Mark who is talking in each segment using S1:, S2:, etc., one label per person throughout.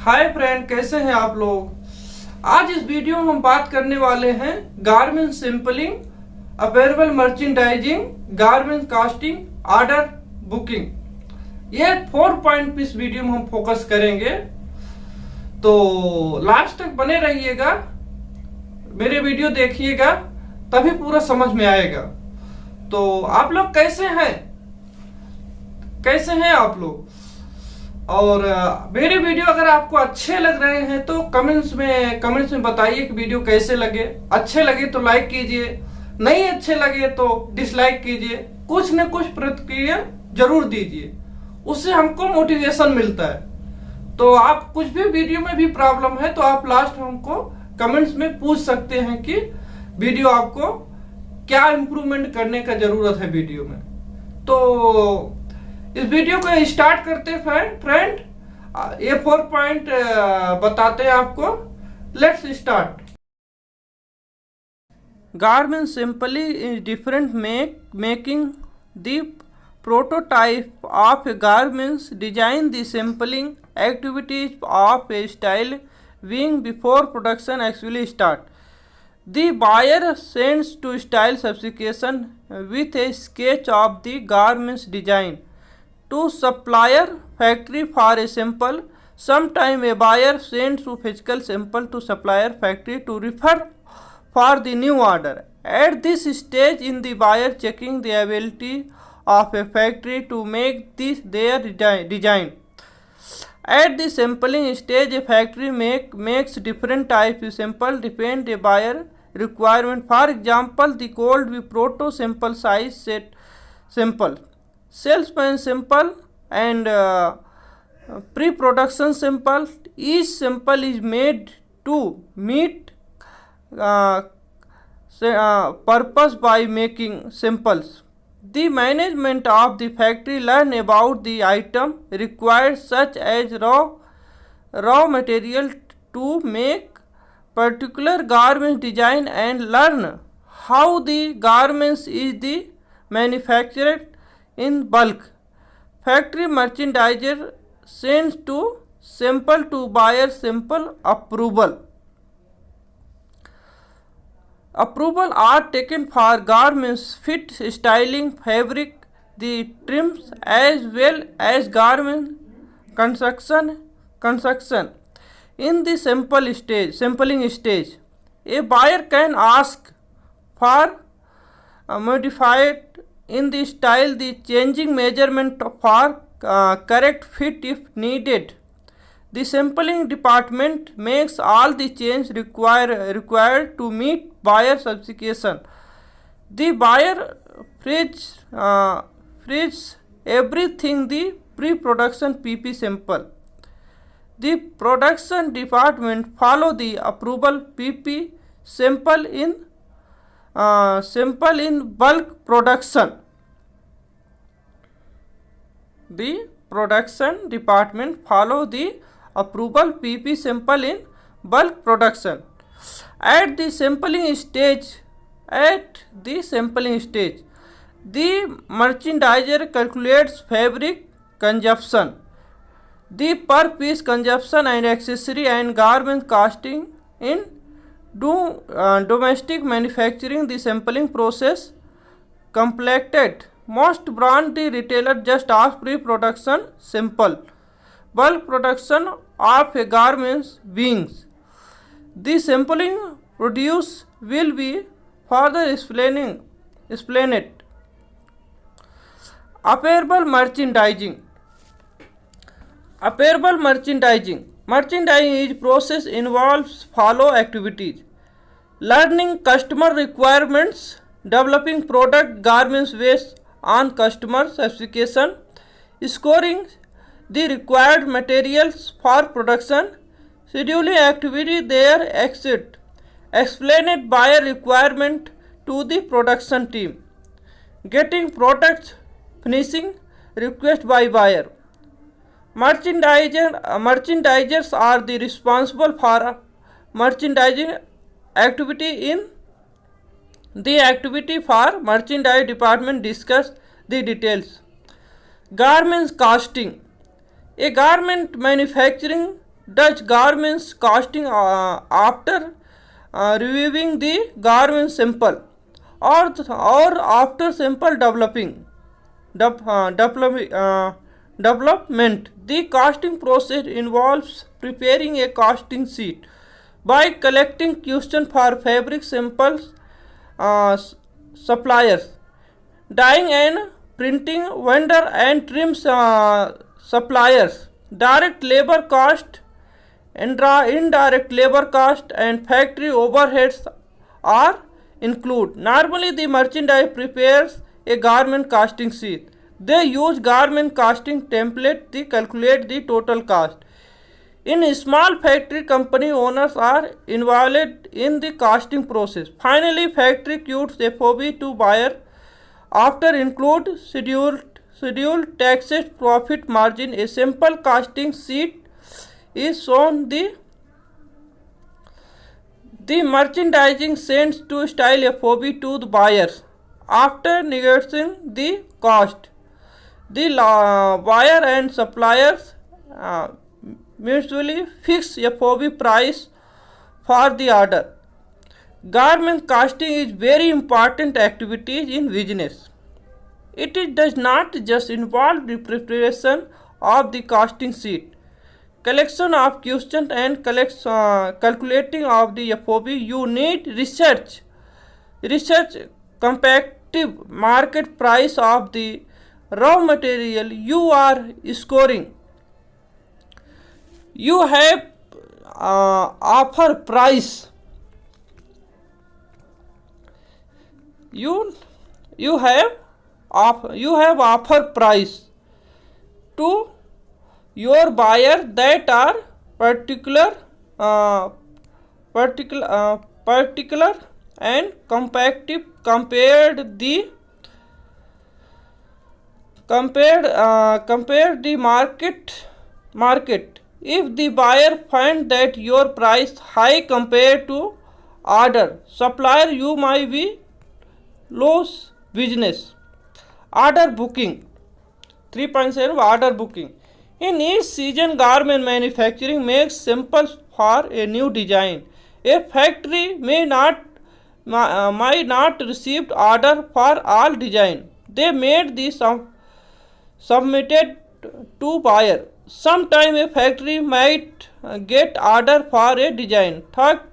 S1: Hi friend, कैसे हैं आप लोग। आज इस वीडियो में हम बात करने वाले हैं garment sampling, apparel merchandising, garment costing, order booking. ये 4 पॉइंट पे इस वीडियो में हम फोकस करेंगे, तो लास्ट तक बने रहिएगा, मेरे वीडियो देखिएगा, तभी पूरा समझ में आएगा। तो आप लोग कैसे हैं आप लोग। और मेरे वीडियो अगर आपको अच्छे लग रहे हैं तो कमेंट्स में बताइए कि वीडियो कैसे लगे। अच्छे लगे तो लाइक कीजिए, नहीं अच्छे लगे तो डिसलाइक कीजिए। कुछ न कुछ प्रतिक्रिया जरूर दीजिए, उससे हमको मोटिवेशन मिलता है। तो आप कुछ भी वीडियो में भी प्रॉब्लम है तो आप लास्ट में हमको कमेंट्स में पूछ सकते हैं कि वीडियो आपको क्या इम्प्रूवमेंट करने का जरूरत है वीडियो में। तो इस वीडियो को स्टार्ट करते हैं फ्रेंड। ये 4 पॉइंट बताते हैं आपको। Let's start. Garment simply is different making the prototype of A garments design the sampling activities of A style being before production actually start. The buyer sends to style specification with a sketch of the garment's design to supplier factory for a sample. Sometime a buyer sends to physical sample to supplier factory to refer for the new order. At this stage in the buyer checking the ability of a factory to make their design. At the sampling stage, a factory makes different types of sample depend a buyer requirement. For example, the cold we proto sample size set sample, salesman sample, and pre-production sample. Each sample is made to meet purpose by making samples. The management of the factory learn about the item required such as raw material to make particular garment design and learn how the garments is the manufactured in bulk. Factory merchandiser sends to sample to buyer sample approval. Approval are taken for garments fit, styling, fabric, the trims as well as garment construction. In the sampling stage, a buyer can ask for modified in the style, the changing measurement for correct fit if needed. The sampling department makes all the changes required to meet buyer specification. The buyer frees everything the pre-production PP sample. The production department follow the approval PP sample in bulk production. The production department follow the approval PP sample in bulk production. At the sampling stage, the merchandiser calculates fabric consumption, the per piece consumption and accessory and garment costing in domestic manufacturing. The sampling process completed. Most brand the retailer just ask pre-production sample. Bulk production of a garment's wings. The sampling produce will be further explained. Apparel merchandising. Merchandising is process involves follow activities: learning customer requirements, developing product garments based on customer specification, scoring the required materials for production, scheduling activity their exit, explained buyer requirement to the production team, getting products finishing request by buyer. Merchandisers are the responsible for merchandising activity. In the activity for merchandise department discuss the details. Garments costing. A garment manufacturing does garments casting after reviewing the garment sample or after sample development. The casting process involves preparing a casting sheet by collecting question for fabric samples, suppliers, dyeing and printing vendor and trims suppliers, direct labor cost, indirect labor cost and factory overheads are included. Normally the merchandise prepares a garment casting sheet. They use garment casting template to calculate the total cost. In a small factory, company owners are involved in the casting process. Finally, factory quotes FOB to buyer after include scheduled taxes profit margin. A simple casting sheet is shown. The merchandising sends to style FOB to the buyers after negotiating the cost. The buyer and suppliers mutually fix FOB price for the order. Garment casting is very important activity in business. Does not just involve the preparation of the casting sheet, collection of questions and calculating of the FOB. You need research comparative market price of the raw material you are scoring. You have offer price. You have offer price to your buyer that are particular and comparative compare the market. If the buyer finds that your price high compared to order supplier, you might be lose business. Order booking 3.7 Order booking. In each season, garment manufacturing makes samples for a new design. A factory might not receive order for all design. They made the submitted to buyer. Sometime a factory might get order for a design thought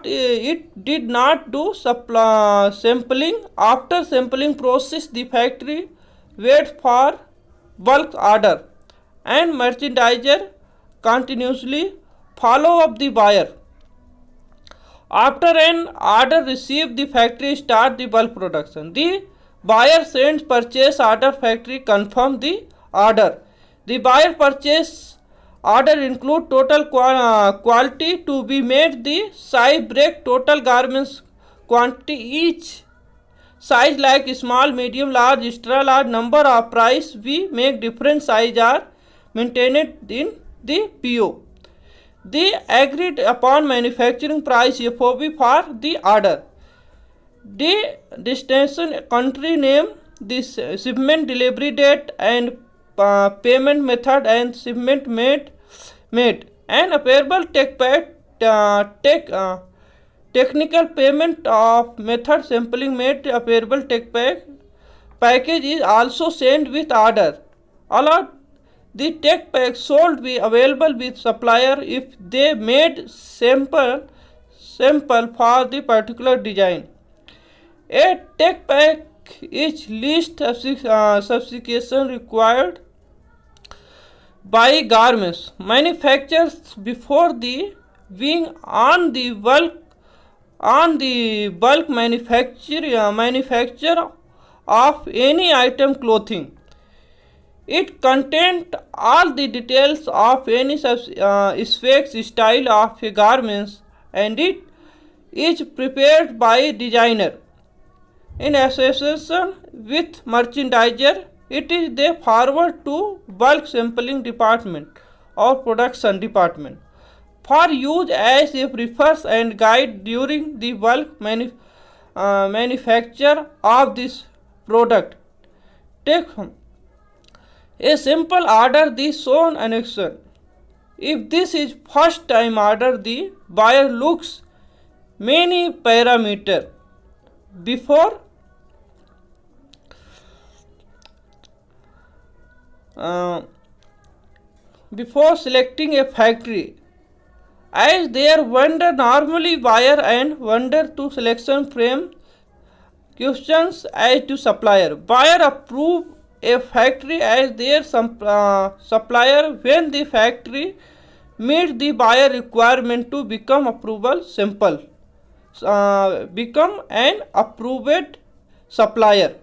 S1: it did not do sampling. After sampling process, the factory waits for bulk order and merchandiser continuously follow up the buyer. After an order received, the factory start the bulk production. The buyer sends purchase order, factory confirm the order. The buyer purchase order include total quality to be made, the size break total garments quantity, each size like small, medium, large, extra large, number of price. We make different size are maintained in the PO. The agreed upon manufacturing price FOB for the order. The destination country name, the shipment delivery date and payment method and shipment made and available technical payment of method sampling made available package is also sent with order. Allowed the tech pack sold be available with supplier if they made sample for the particular design. A tech pack is least substitution required by garments manufacturers before the being on the bulk manufacture of any item clothing. It contains all the details of any specs style of a garments and it is prepared by designer in association with merchandiser. It is they forward to bulk sampling department or production department for use as a reference and guide during the bulk manufacture of this product. Take a simple order the shown annexation. If this is first time order, the buyer looks many parameter before before selecting a factory, as their vendor normally buyer and vendor to selection frame questions as to supplier. Buyer approve a factory as their supplier when the factory meet the buyer requirement to become approval simple. Become an approved supplier.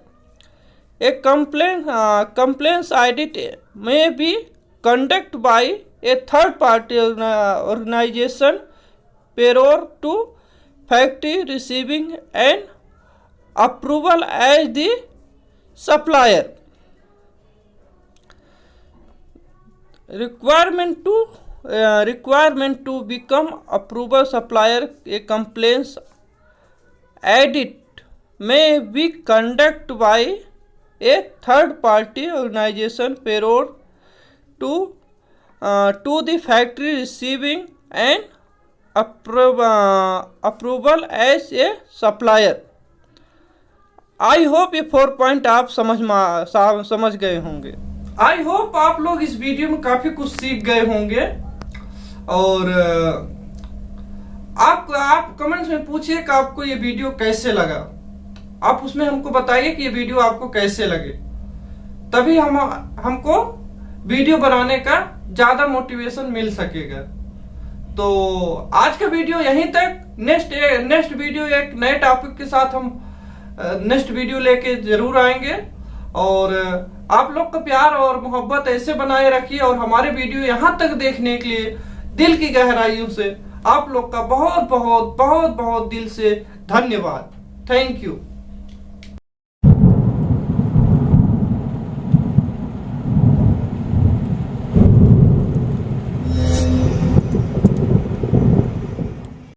S1: A complaints audit may be conducted by a third party organization prior to factory receiving an approval as the supplier. Requirement to become approval supplier. A complaints audit may be conducted by a third party organization prior to the factory receiving an approval as a supplier. I hope ये 4 point आप समझ गए होंगे। I hope आप लोग इस video में काफी कुछ सीख गए होंगे। और आप कमेंट्स में पूछिए कि आपको ये वीडियो कैसे लगा। आप उसमें हमको बताइए कि ये वीडियो आपको कैसे लगे, तभी हमको वीडियो बनाने का ज्यादा मोटिवेशन मिल सकेगा। तो आज का वीडियो यहीं तक। नेक्स्ट वीडियो एक नए टॉपिक के साथ हम नेक्स्ट वीडियो लेके जरूर आएंगे। और आप लोग का प्यार और मोहब्बत ऐसे बनाए रखिए, और हमारे वीडियो यहाँ तक देखने के लिए दिल की गहराइयों से आप लोग का बहुत बहुत बहुत बहुत दिल से धन्यवाद। Thank you.